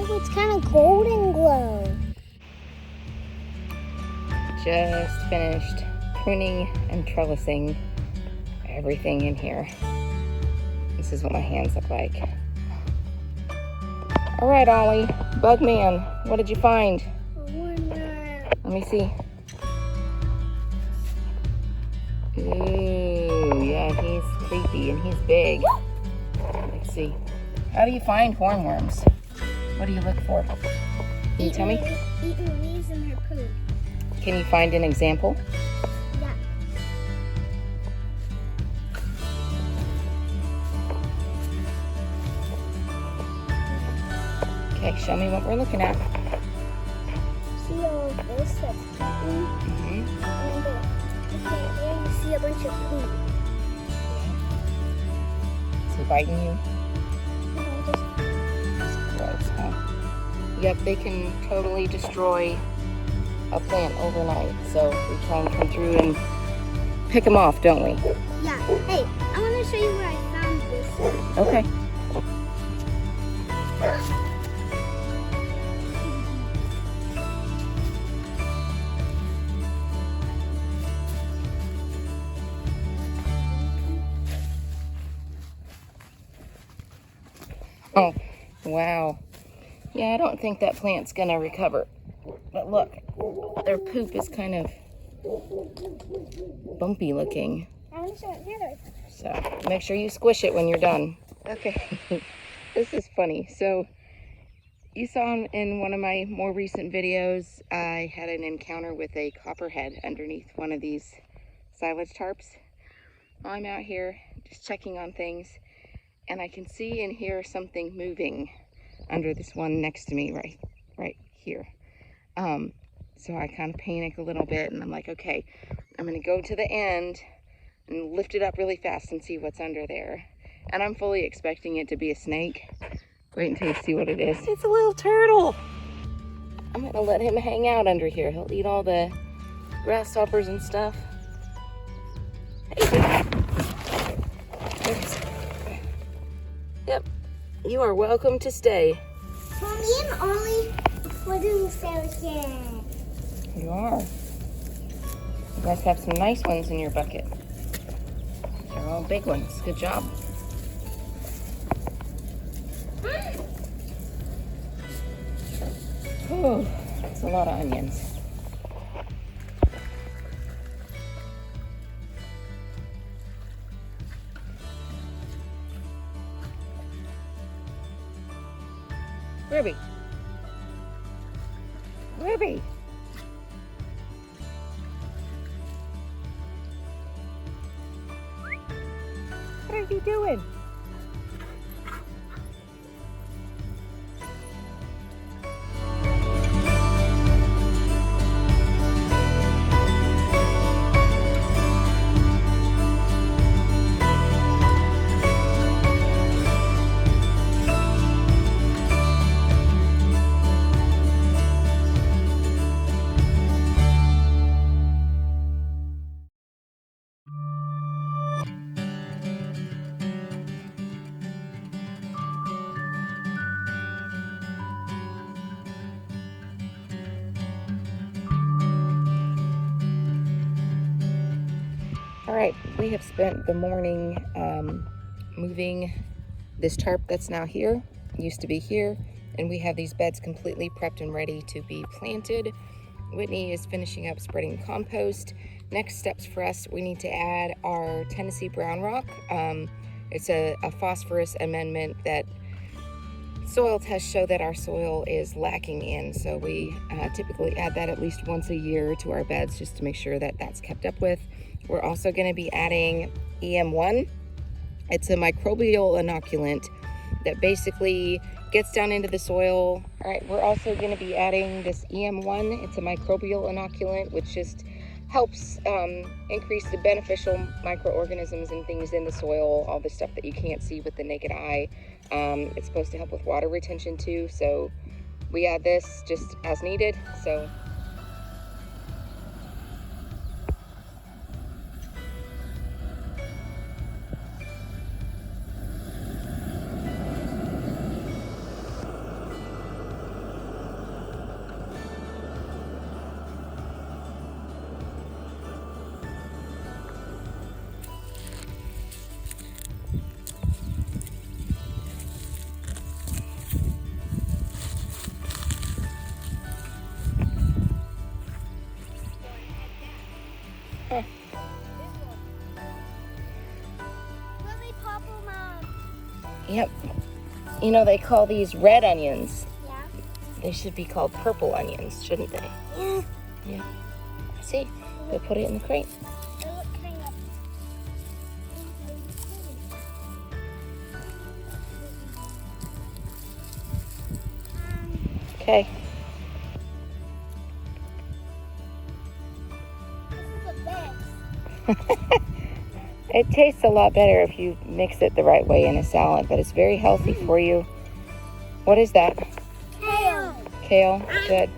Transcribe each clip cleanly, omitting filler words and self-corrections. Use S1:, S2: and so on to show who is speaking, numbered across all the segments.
S1: Oh, it's kind of golden glow.
S2: Just finished pruning and trellising everything in here. This is what my hands look like. All right, Ollie, Bug Man, what did you find?
S1: A hornworm.
S2: Let me see. Ooh, yeah, he's creepy and he's big. Let's see. How do you find hornworms? What do you look for? Can you tell me?
S1: Eating leaves in her poop.
S2: Can you find an example?
S1: Yeah.
S2: Okay, show me what we're looking at.
S1: See all of this that's eaten?
S2: Mm-hmm.
S1: And okay, there you see a bunch of poop.
S2: Is he biting you?
S1: No, just
S2: Gross, huh? Yep, they can totally destroy a plant overnight. So we try and come through and pick them off, don't we?
S1: yeah. Hey, I want to show you where I found this.
S2: Okay. Oh, wow. Yeah, I don't think that plant's gonna recover. But look, their poop is kind of bumpy looking.
S1: I want to show it here.
S2: So make sure you squish it when you're done. Okay, this is funny. So you saw in one of my more recent videos, I had an encounter with a copperhead underneath one of these silage tarps. I'm out here just checking on things, and I can see and hear something moving under this one next to me right here. So I kind of panic a little bit, and I'm like, okay, I'm gonna go to the end and lift it up really fast and see what's under there. And I'm fully expecting it to be a snake. Wait until you see what it is. It's a little turtle. I'm gonna let him hang out under here. He'll eat all the grasshoppers and stuff. Hey, oops. Yep, you are welcome to stay.
S1: Mommy and Ollie, we're doing here.
S2: You are. You guys have some nice ones in your bucket. They're all big ones. Good job. Oh, that's a lot of onions. Ruby. Ruby. What are you doing? All right, we have spent the morning moving this tarp that's now here, used to be here, and we have these beds completely prepped and ready to be planted. Whitney is finishing up spreading compost. Next steps for us, we need to add our Tennessee brown rock. It's a phosphorus amendment that soil tests show that our soil is lacking in, so we typically add that at least once a year to our beds just to make sure that that's kept up with. We're also going to be adding EM1. It's a microbial inoculant that basically gets down into the soil. All right, we're also going to be adding this EM1. It's a microbial inoculant which just helps increase the beneficial microorganisms and things in the soil, all the stuff that you can't see with the naked eye. It's supposed to help with water retention too, so we add this just as needed. So Yep. You know, they call these red onions.
S1: Yeah.
S2: They should be called purple onions, shouldn't they?
S1: Yeah.
S2: Yeah. See, we'll put it in the crate. Okay. It tastes a lot better if you mix it the right way in a salad, but it's very healthy for you. What is that?
S1: Kale.
S2: Kale? Good.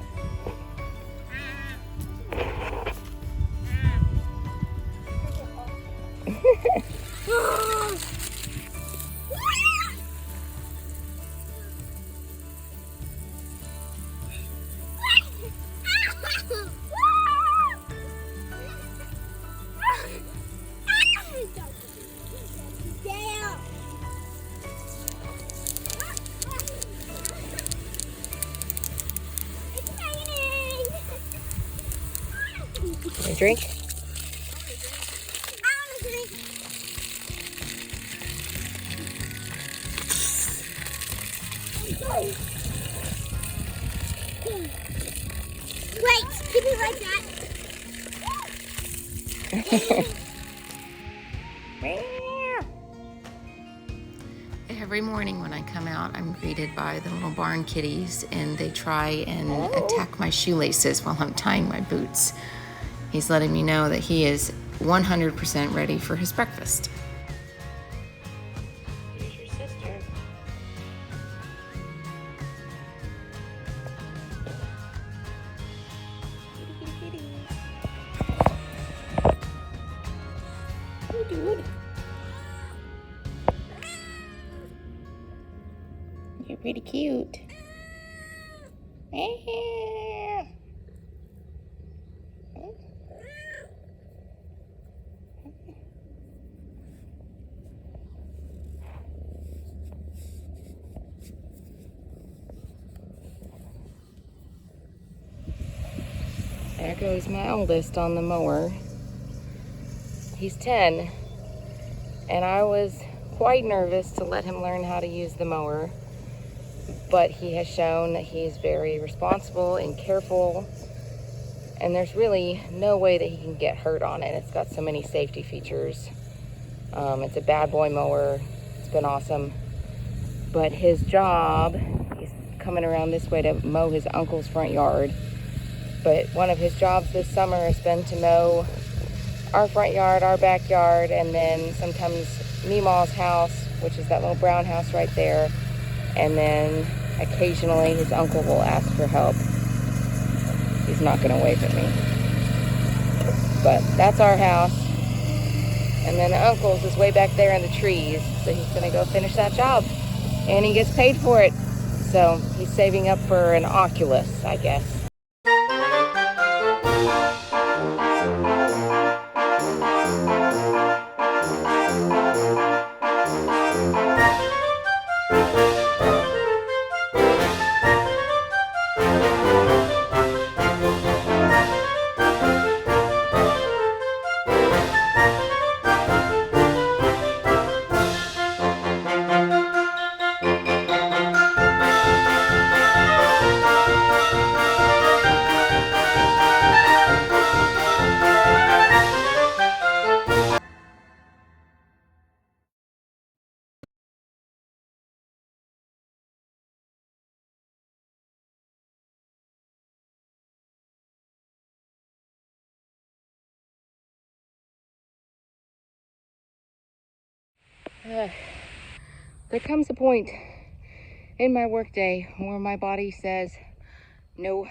S2: A drink?
S1: Wait, keep it like that.
S2: Every morning when I come out, I'm greeted by the little barn kitties, and they try and attack my shoelaces while I'm tying my boots. He's letting me know that he is 100% ready for his breakfast. Here's your sister. Kitty, kitty, kitty. Hey, dude. You're pretty cute. There goes my oldest on the mower. He's 10, and I was quite nervous to let him learn how to use the mower, but he has shown that he's very responsible and careful, and there's really no way that he can get hurt on it. It's got so many safety features. It's a bad boy mower. It's been awesome. But his job, he's coming around this way to mow his uncle's front yard. But one of his jobs this summer has been to mow our front yard, our backyard, and then sometimes Meemaw's house, which is that little brown house right there. And then occasionally his uncle will ask for help. He's not going to wave at me. But that's our house. And then Uncle's is way back there in the trees. So he's going to go finish that job. And he gets paid for it. So he's saving up for an Oculus, I guess. There comes a point in my workday where my body says, no,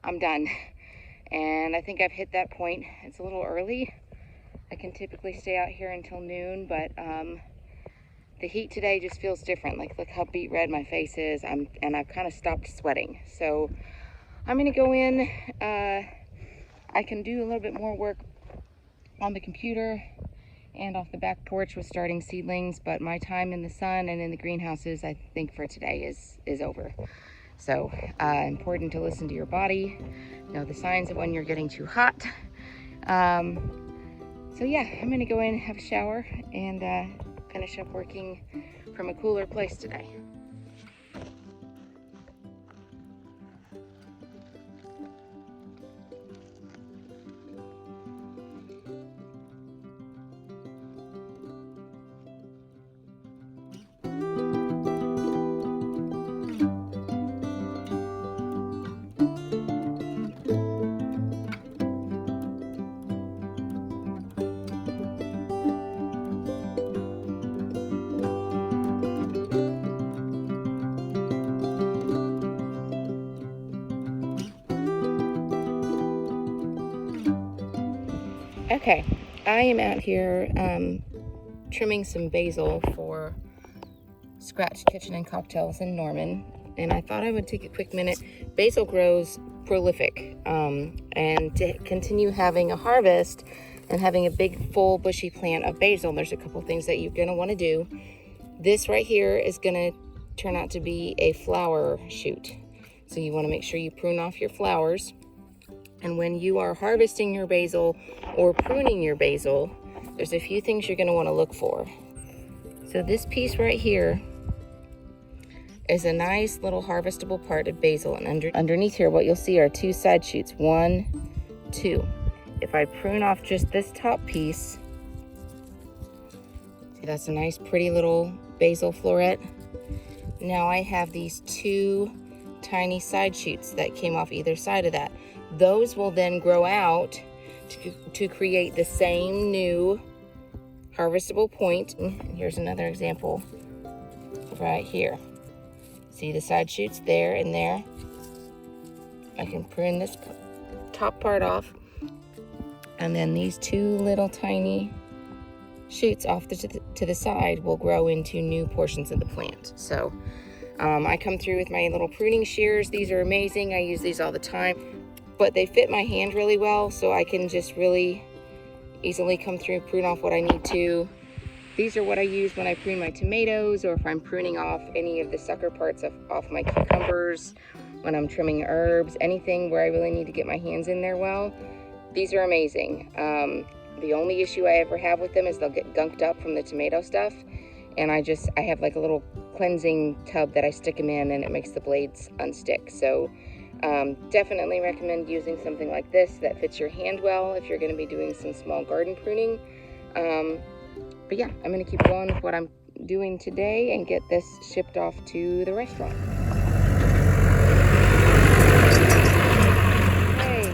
S2: I'm done. And I think I've hit that point. It's a little early. I can typically stay out here until noon, but the heat today just feels different. Like, look how beet red my face is. And I've kind of stopped sweating. So I'm gonna go in. I can do a little bit more work on the computer and off the back porch with starting seedlings, but my time in the sun and in the greenhouses, I think for today is over. So important to listen to your body, know the signs of when you're getting too hot. So yeah, I'm gonna go in and have a shower and finish up working from a cooler place today. Okay, I am out here trimming some basil for Scratch Kitchen and Cocktails in Norman, and I thought I would take a quick minute. Basil grows prolific, and to continue having a harvest and having a big full bushy plant of basil, there's a couple things that you're going to want to do. This right here is going to turn out to be a flower shoot, so you want to make sure you prune off your flowers. And when you are harvesting your basil or pruning your basil, there's a few things you're going to want to look for. So this piece right here is a nice little harvestable part of basil, and underneath here what you'll see are two side shoots, 1, 2. If I prune off just this top piece, see, that's a nice pretty little basil floret. Now I have these 2 tiny side shoots that came off either side of that. Those will then grow out to create the same new harvestable point. And here's another example right here. See the side shoots there and there? I can prune this top part off, and then these 2 little tiny shoots off to the side will grow into new portions of the plant. So I come through with my little pruning shears. These are amazing. I use these all the time, but they fit my hand really well, so I can just really easily come through, prune off what I need to. These are what I use when I prune my tomatoes, or if I'm pruning off any of the sucker parts off my cucumbers, when I'm trimming herbs, anything where I really need to get my hands in there well. These are amazing. The only issue I ever have with them is they'll get gunked up from the tomato stuff, and I have like a little cleansing tub that I stick them in, and it makes the blades unstick. So definitely recommend using something like this that fits your hand well if you're going to be doing some small garden pruning. But yeah, I'm going to keep going with what I'm doing today and get this shipped off to the restaurant. Hey,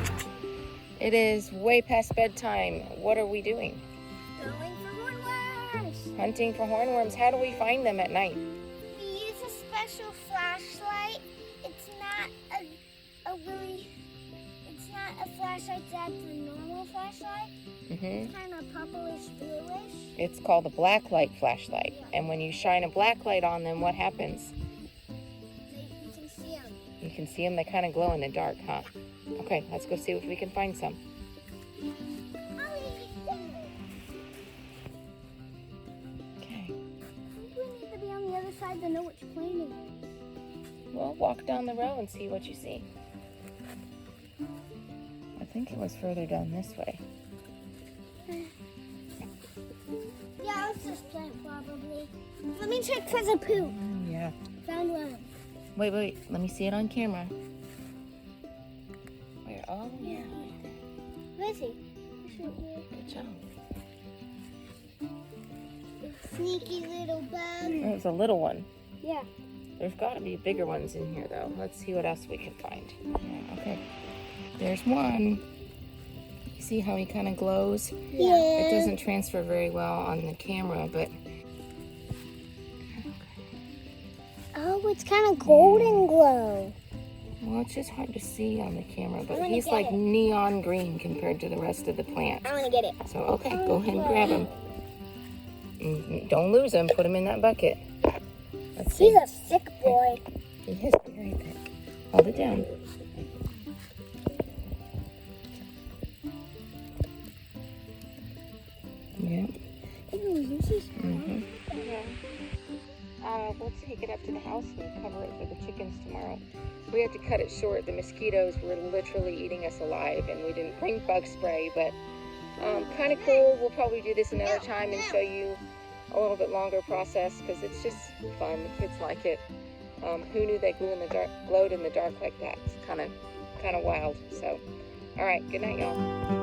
S2: it is way past bedtime. What are we doing?
S1: Going for hornworms.
S2: Hunting for hornworms. How do we find them at night?
S1: We use a special flashlight. It's not a flashlight that's a normal flashlight. It's kind of purplish bluish.
S2: It's called a black light flashlight. Yeah. And when you shine a black light on them, what happens?
S1: You can see them.
S2: You can see them. They kind of glow in the dark, huh? Okay, let's go see if we can find some. Okay.
S1: I think we need to be on the other side to know which plane it is.
S2: Well, walk down the row and see what you see. I think it was further down this way.
S1: Yeah, it's this plant probably. Let me check for the poop.
S2: Yeah.
S1: Found one.
S2: Wait. Let me see it on camera. Where? Oh, yeah.
S1: Where is he?
S2: Good job.
S1: Sneaky little bug.
S2: It was a little one.
S1: Yeah.
S2: There's got to be bigger ones in here, though. Let's see what else we can find. Yeah, okay. There's one. You see how he kind of glows?
S1: Yeah.
S2: It doesn't transfer very well on the camera, but...
S1: Oh, it's kind of golden glow.
S2: Well, it's just hard to see on the camera, but he's like neon green compared to the rest of the plant.
S1: I want to get it.
S2: So, okay, go ahead and grab him. Don't lose him. Put him in that bucket. Let's see.
S1: He's a sick boy.
S2: He is very thick. Hold it down. Yeah. We'll take it up to the house and cover it for the chickens tomorrow. We have to cut it short. The mosquitoes were literally eating us alive, and we didn't bring bug spray, but kind of cool. We'll probably do this another time and show you a little bit longer process because it's just fun. The kids like it. Who knew they glowed in the dark like that? It's kind of wild. So, all right. Good night, y'all.